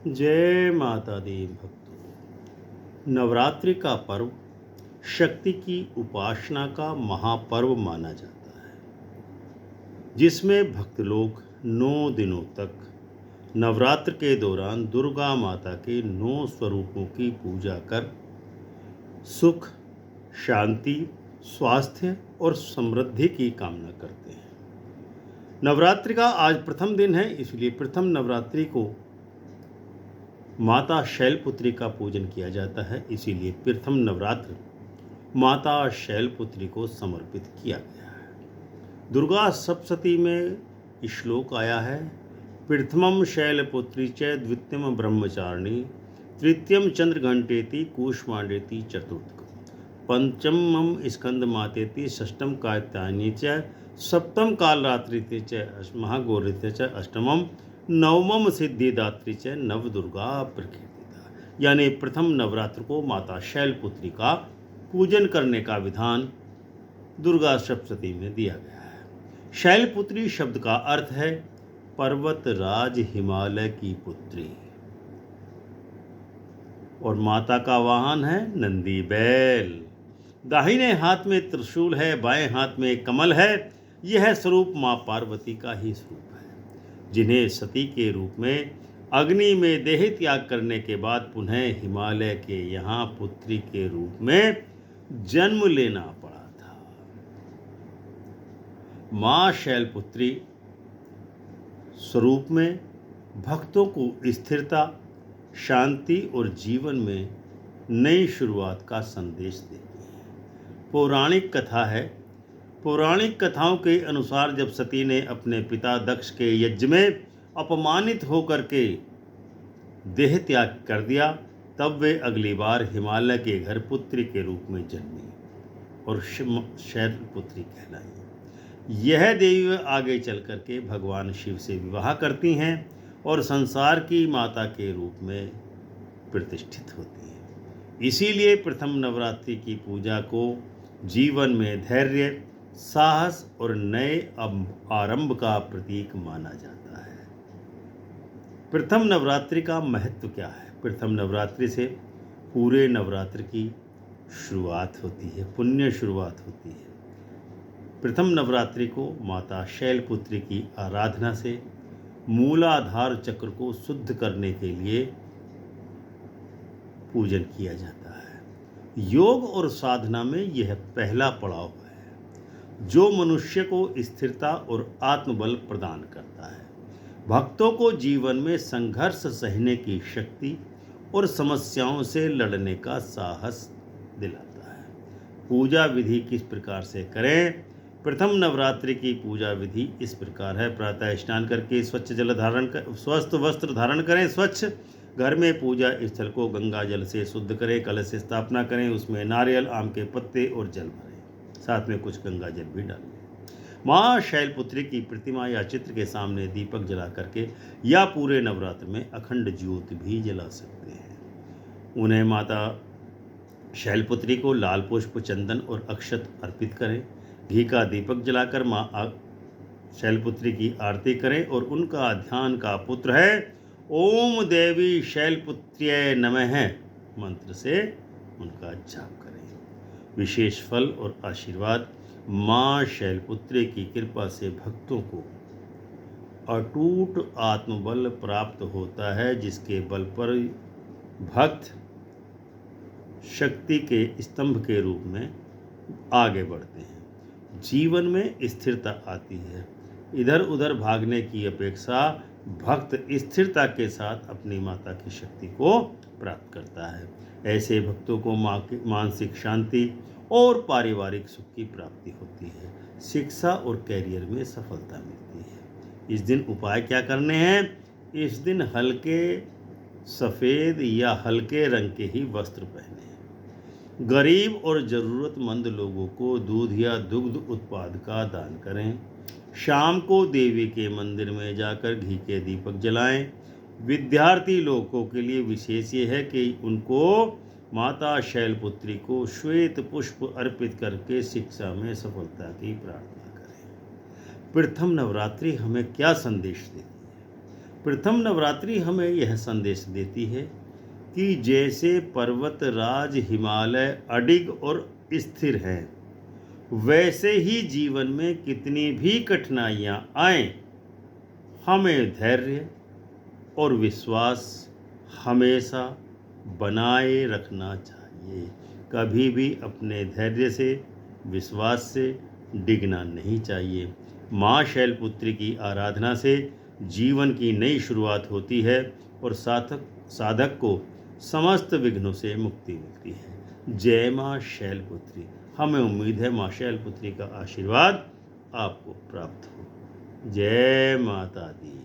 जय माता दी भक्तों। नवरात्रि का पर्व शक्ति की उपासना का महापर्व माना जाता है, जिसमें भक्त लोग 9 दिनों तक नवरात्र के दौरान दुर्गा माता के 9 स्वरूपों की पूजा कर सुख, शांति, स्वास्थ्य और समृद्धि की कामना करते हैं। नवरात्रि का आज प्रथम दिन है, इसलिए प्रथम नवरात्रि को माता शैलपुत्री का पूजन किया जाता है। इसीलिए प्रथम नवरात्र माता शैलपुत्री को समर्पित किया गया है। दुर्गा सप्तशती में श्लोक आया है, प्रथमम शैलपुत्री च द्वितीयम ब्रह्मचारिणी तृतीयम चंद्रघंटेति कूष्मांडेति चतुर्थकम पंचमम स्कंद मातेति षष्ठम कात्यायनी च सप्तम कालरात्रि च महागौरी च अष्टमम नवमम सिद्धिदात्री च नवदुर्गा प्रकीर्तिता। यानी प्रथम नवरात्र को माता शैलपुत्री का पूजन करने का विधान दुर्गा सप्तशती में दिया गया है। शैलपुत्री शब्द का अर्थ है पर्वत राज हिमालय की पुत्री, और माता का वाहन है नंदी बैल। दाहिने हाथ में त्रिशूल है, बाएं हाथ में कमल है। यह स्वरूप मां पार्वती का ही स्वरूप है, जिन्हें सती के रूप में अग्नि में देह त्याग करने के बाद पुनः हिमालय के यहाँ पुत्री के रूप में जन्म लेना पड़ा था। मां शैलपुत्री स्वरूप में भक्तों को स्थिरता, शांति और जीवन में नई शुरुआत का संदेश देती है। पौराणिक कथा है, पौराणिक कथाओं के अनुसार जब सती ने अपने पिता दक्ष के यज्ञ में अपमानित होकर के देह त्याग कर दिया, तब वे अगली बार हिमालय के घर पुत्री के रूप में जन्मी और शैलपुत्री कहलाई। यह देवी आगे चल कर के भगवान शिव से विवाह करती हैं और संसार की माता के रूप में प्रतिष्ठित होती हैं। इसीलिए प्रथम नवरात्रि की पूजा को जीवन में धैर्य, साहस और नए आरंभ का प्रतीक माना जाता है। प्रथम नवरात्रि का महत्व क्या है? प्रथम नवरात्रि से पूरे नवरात्र की शुरुआत होती है, पुण्य शुरुआत होती है। प्रथम नवरात्रि को माता शैलपुत्री की आराधना से मूलाधार चक्र को शुद्ध करने के लिए पूजन किया जाता है। योग और साधना में यह पहला पड़ाव है जो मनुष्य को स्थिरता और आत्मबल प्रदान करता है। भक्तों को जीवन में संघर्ष सहने की शक्ति और समस्याओं से लड़ने का साहस दिलाता है। पूजा विधि किस प्रकार से करें? प्रथम नवरात्रि की पूजा विधि इस प्रकार है। प्रातः स्नान करके स्वच्छ जल धारण कर स्वस्थ वस्त्र धारण करें। स्वच्छ घर में पूजा स्थल को गंगा जल से शुद्ध करें। कलश से स्थापना करें, उसमें नारियल, आम के पत्ते और जल भरें, साथ में कुछ गंगा जल भी डालें। माँ शैलपुत्री की प्रतिमा या चित्र के सामने दीपक जला करके या पूरे नवरात्र में अखंड ज्योत भी जला सकते हैं। उन्हें माता शैलपुत्री को लाल पुष्प, चंदन और अक्षत अर्पित करें। घी का दीपक जलाकर माँ शैलपुत्री की आरती करें और उनका ध्यान का पुत्र है ओम देवी शैलपुत्र्यै नमः मंत्र से उनका जाप करें। विशेष फल और आशीर्वाद माँ शैलपुत्री की कृपा से भक्तों को अटूट आत्मबल प्राप्त होता है, जिसके बल पर भक्त शक्ति के स्तंभ के रूप में आगे बढ़ते हैं। जीवन में स्थिरता आती है। इधर उधर भागने की अपेक्षा भक्त स्थिरता के साथ अपनी माता की शक्ति को प्राप्त करता है। ऐसे भक्तों को मानसिक शांति और पारिवारिक सुख की प्राप्ति होती है। शिक्षा और कैरियर में सफलता मिलती है। इस दिन उपाय क्या करने हैं? इस दिन हल्के सफ़ेद या हल्के रंग के ही वस्त्र पहने। गरीब और ज़रूरतमंद लोगों को दूध या दुग्ध उत्पाद का दान करें। शाम को देवी के मंदिर में जाकर घी के दीपक जलाएं। विद्यार्थी लोगों के लिए विशेष ये है कि उनको माता शैलपुत्री को श्वेत पुष्प अर्पित करके शिक्षा में सफलता की प्रार्थना करें। प्रथम नवरात्रि हमें क्या संदेश देती है? प्रथम नवरात्रि हमें यह संदेश देती है कि जैसे पर्वत राज हिमालय अडिग और स्थिर हैं, वैसे ही जीवन में कितनी भी कठिनाइयाँ आएं, हमें धैर्य और विश्वास हमेशा बनाए रखना चाहिए। कभी भी अपने धैर्य से, विश्वास से डिगना नहीं चाहिए। माँ शैलपुत्री की आराधना से जीवन की नई शुरुआत होती है और साधक को समस्त विघ्नों से मुक्ति मिलती है। जय माँ शैलपुत्री। हमें उम्मीद है माँ शैलपुत्री का आशीर्वाद आपको प्राप्त हो। जय माता दी।